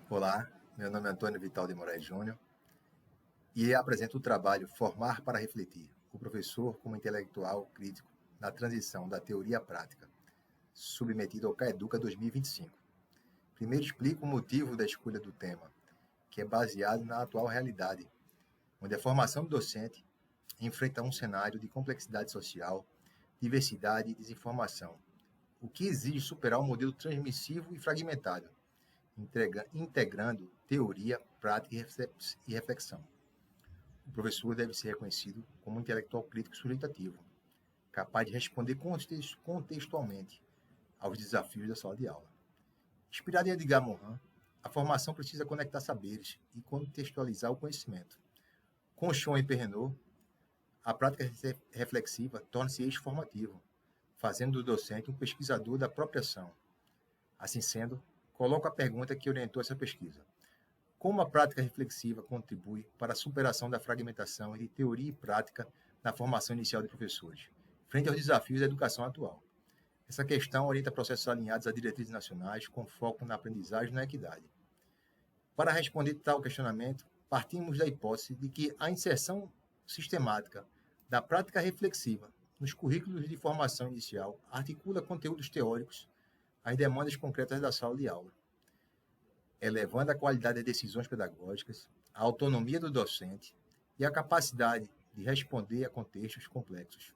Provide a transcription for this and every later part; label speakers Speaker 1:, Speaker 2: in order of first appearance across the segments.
Speaker 1: Olá, meu nome é Antônio Vital de Moraes Júnior e apresento o trabalho Formar para Refletir, o professor como intelectual crítico na transição da teoria à prática, submetido ao CAEDUCA 2025. Primeiro explico o motivo da escolha do tema, que é baseado na atual realidade, onde a formação do docente enfrenta um cenário de complexidade social, diversidade e desinformação, o que exige superar o modelo transmissivo e fragmentado, integrando teoria, prática e reflexão. O professor deve ser reconhecido como um intelectual crítico e sujeitativo, capaz de responder contextualmente aos desafios da sala de aula. Inspirado em Edgar Morin, a formação precisa conectar saberes e contextualizar o conhecimento. Com Chon e Perrenot, a prática reflexiva torna-se eixo formativo, fazendo do docente um pesquisador da própria ação. Assim sendo, coloco a pergunta que orientou essa pesquisa. Como a prática reflexiva contribui para a superação da fragmentação entre teoria e prática na formação inicial de professores, frente aos desafios da educação atual? Essa questão orienta processos alinhados a diretrizes nacionais com foco na aprendizagem e na equidade. Para responder tal questionamento, partimos da hipótese de que a inserção sistemática da prática reflexiva nos currículos de formação inicial articula conteúdos teóricos às demandas concretas da sala de aula, elevando a qualidade das decisões pedagógicas, a autonomia do docente e a capacidade de responder a contextos complexos.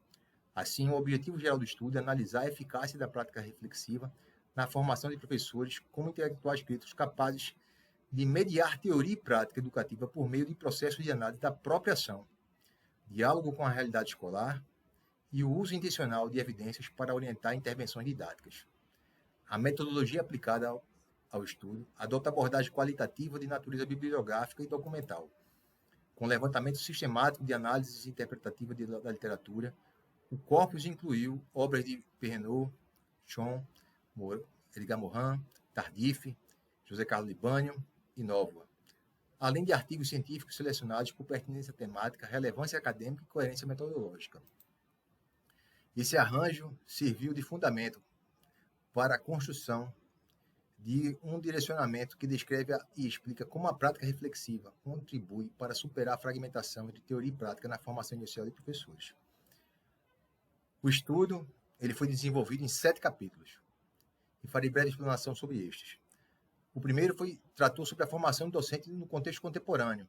Speaker 1: Assim, o objetivo geral do estudo é analisar a eficácia da prática reflexiva na formação de professores como intelectuais críticos capazes de mediar teoria e prática educativa por meio de processos de análise da própria ação, diálogo com a realidade escolar e o uso intencional de evidências para orientar intervenções didáticas. A metodologia aplicada ao estudo adota abordagem qualitativa de natureza bibliográfica e documental, com levantamento sistemático de análises interpretativa da literatura. O corpus incluiu obras de Perrenot, Chon, Edgar Morin, Tardif, José Carlos Libânio e Novoa, além de artigos científicos selecionados por pertinência temática, relevância acadêmica e coerência metodológica. Esse arranjo serviu de fundamento para a construção de um direcionamento que descreve e explica como a prática reflexiva contribui para superar a fragmentação entre teoria e prática na formação inicial de professores. O estudo ele foi desenvolvido em 7 capítulos e farei breve explanação sobre estes. O primeiro tratou sobre a formação do docente no contexto contemporâneo,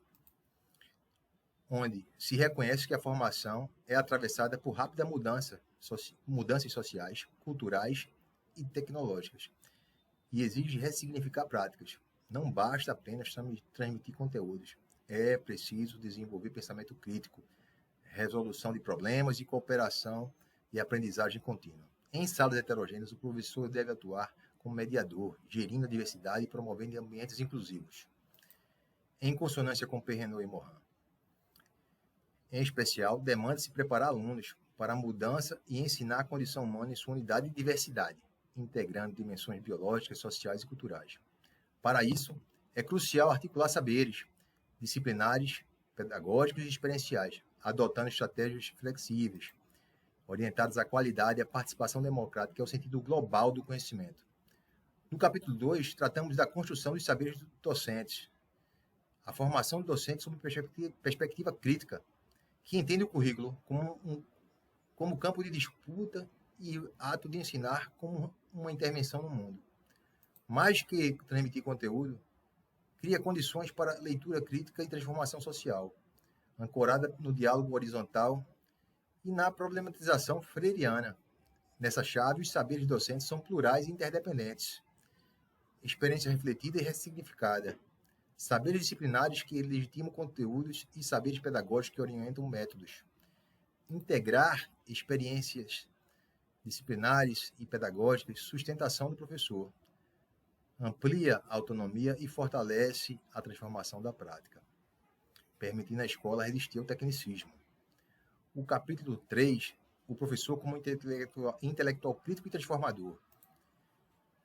Speaker 1: onde se reconhece que a formação é atravessada por rápida mudanças sociais, culturais e tecnológicas, e exige ressignificar práticas. Não basta apenas transmitir conteúdos, é preciso desenvolver pensamento crítico, resolução de problemas e cooperação e aprendizagem contínua. Em salas heterogêneas, o professor deve atuar como mediador, gerindo a diversidade e promovendo ambientes inclusivos, em consonância com Perrenot e Morin. Em especial, demanda-se preparar alunos para a mudança e ensinar a condição humana em sua unidade de diversidade, integrando dimensões biológicas, sociais e culturais. Para isso, é crucial articular saberes disciplinares, pedagógicos e experienciais, adotando estratégias flexíveis, orientadas à qualidade e à participação democrática, que é o sentido global do conhecimento. No capítulo 2, tratamos da construção dos saberes docentes, a formação do docente sob perspectiva crítica, que entende o currículo como campo de disputa e ato de ensinar como uma intervenção no mundo. Mais que transmitir conteúdo, cria condições para leitura crítica e transformação social, ancorada no diálogo horizontal e na problematização freiriana. Nessa chave, os saberes docentes são plurais e interdependentes. Experiência refletida e ressignificada. Saberes disciplinares que legitimam conteúdos e saberes pedagógicos que orientam métodos. Integrar experiências disciplinares e pedagógicas, sustentação do professor. Amplia a autonomia e fortalece a transformação da prática, permitindo à escola resistir ao tecnicismo. O capítulo 3, o professor como intelectual crítico e transformador.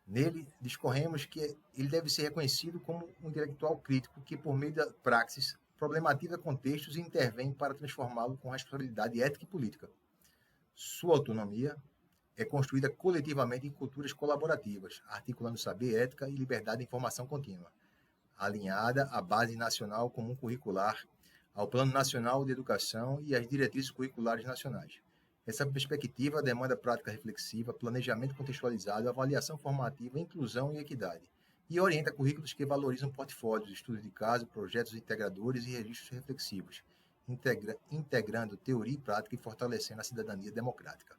Speaker 1: Nele, discorremos que ele deve ser reconhecido como um intelectual crítico que, por meio da praxis, problematiza contextos e intervém para transformá-lo com responsabilidade ética e política. Sua autonomia é construída coletivamente em culturas colaborativas, articulando saber, ética e liberdade de informação contínua. alinhada à Base Nacional Comum Curricular, ao Plano Nacional de Educação e às diretrizes curriculares nacionais. Essa perspectiva demanda prática reflexiva, planejamento contextualizado, avaliação formativa, inclusão e equidade, e orienta currículos que valorizam portfólios, estudos de caso, projetos integradores e registros reflexivos, integrando teoria e prática e fortalecendo a cidadania democrática.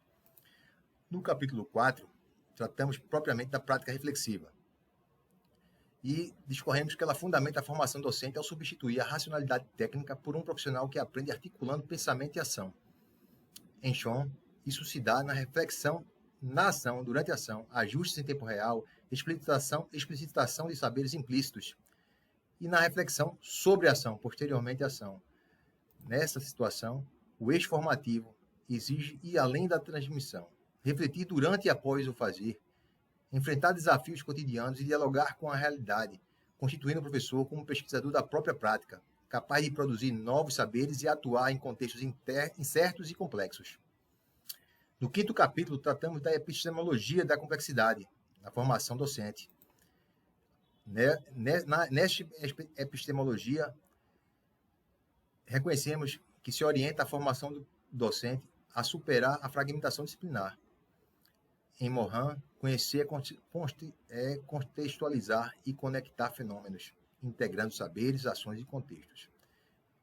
Speaker 1: No capítulo 4, tratamos propriamente da prática reflexiva e discorremos que ela fundamenta a formação docente ao substituir a racionalidade técnica por um profissional que aprende articulando pensamento e ação. Em Schoen, isso se dá na reflexão, na ação, durante a ação, ajustes em tempo real, explicitação de saberes implícitos, e na reflexão sobre a ação, posteriormente à ação. Nessa situação, o eixo formativo exige ir além da transmissão, refletir durante e após o fazer, enfrentar desafios cotidianos e dialogar com a realidade, constituindo o professor como pesquisador da própria prática, capaz de produzir novos saberes e atuar em contextos incertos e complexos. No 5º capítulo, tratamos da epistemologia da complexidade, na formação docente. Nesta epistemologia, reconhecemos que se orienta a formação do docente a superar a fragmentação disciplinar. Em Morin, conhecer é contextualizar e conectar fenômenos, integrando saberes, ações e contextos.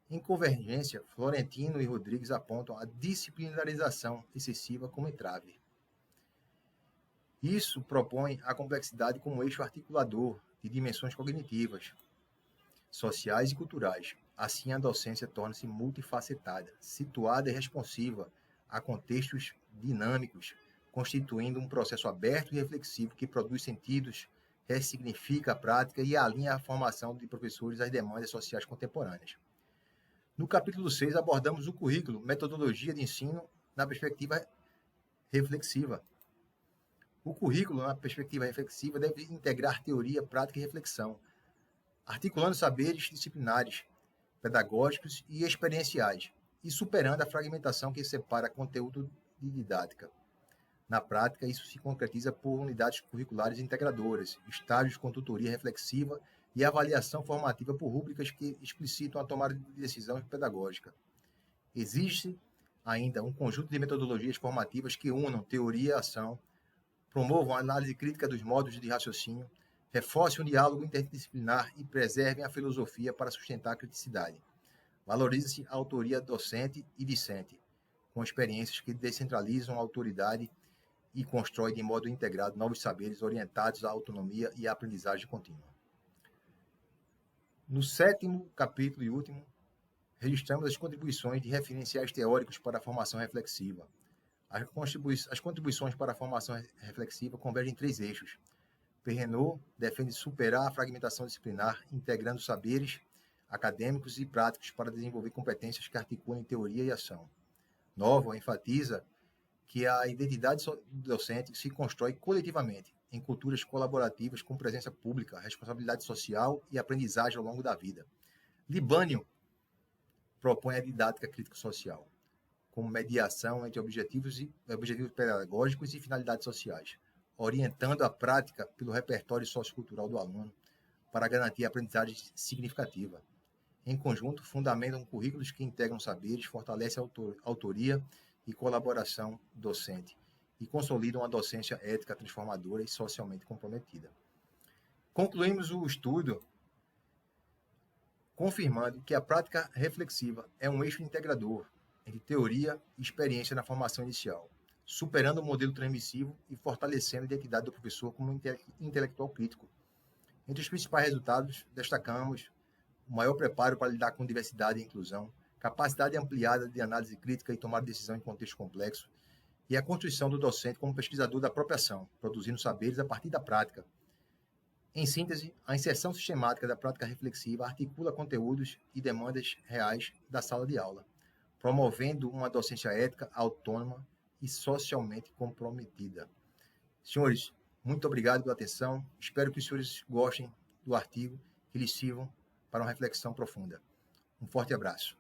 Speaker 1: Em Convergência, Florentino e Rodrigues apontam a disciplinarização excessiva como entrave. Isso propõe a complexidade como eixo articulador de dimensões cognitivas, sociais e culturais. Assim, a docência torna-se multifacetada, situada e responsiva a contextos dinâmicos, constituindo um processo aberto e reflexivo que produz sentidos, ressignifica a prática e alinha a formação de professores às demandas sociais contemporâneas. No capítulo 6, abordamos o currículo, metodologia de ensino na perspectiva reflexiva. O currículo, na perspectiva reflexiva, deve integrar teoria, prática e reflexão, articulando saberes disciplinares, pedagógicos e experienciais, e superando a fragmentação que separa conteúdo de didática. Na prática, isso se concretiza por unidades curriculares integradoras, estágios com tutoria reflexiva e avaliação formativa por rúbricas que explicitam a tomada de decisão pedagógica. Existe ainda um conjunto de metodologias formativas que unam teoria e ação, promovam a análise crítica dos modos de raciocínio, reforcem o diálogo interdisciplinar e preservem a filosofia para sustentar a criticidade. Valoriza-se a autoria docente e discente, com experiências que descentralizam a autoridade e constroem de modo integrado novos saberes orientados à autonomia e à aprendizagem contínua. No 7º capítulo e último, registramos as contribuições de referenciais teóricos para a formação reflexiva. As contribuições para a formação reflexiva convergem em 3 eixos. Perrenot defende superar a fragmentação disciplinar, integrando saberes acadêmicos e práticos para desenvolver competências que articulem teoria e ação. Novo enfatiza que a identidade docente se constrói coletivamente, em culturas colaborativas com presença pública, responsabilidade social e aprendizagem ao longo da vida. Libânio propõe a didática crítico-social, como mediação entre objetivos pedagógicos e finalidades sociais, orientando a prática pelo repertório sociocultural do aluno para garantir a aprendizagem significativa. Em conjunto, fundamentam currículos que integram saberes, fortalecem a autoria e colaboração docente e consolidam a docência ética transformadora e socialmente comprometida. Concluímos o estudo confirmando que a prática reflexiva é um eixo integrador entre teoria e experiência na formação inicial, superando o modelo transmissivo e fortalecendo a identidade do professor como intelectual crítico. Entre os principais resultados, destacamos o maior preparo para lidar com diversidade e inclusão, capacidade ampliada de análise crítica e tomar decisão em contexto complexo, e a constituição do docente como pesquisador da própria ação, produzindo saberes a partir da prática. Em síntese, a inserção sistemática da prática reflexiva articula conteúdos e demandas reais da sala de aula, promovendo uma docência ética, autônoma e socialmente comprometida. Senhores, muito obrigado pela atenção. Espero que os senhores gostem do artigo, que lhes sirvam para uma reflexão profunda. Um forte abraço.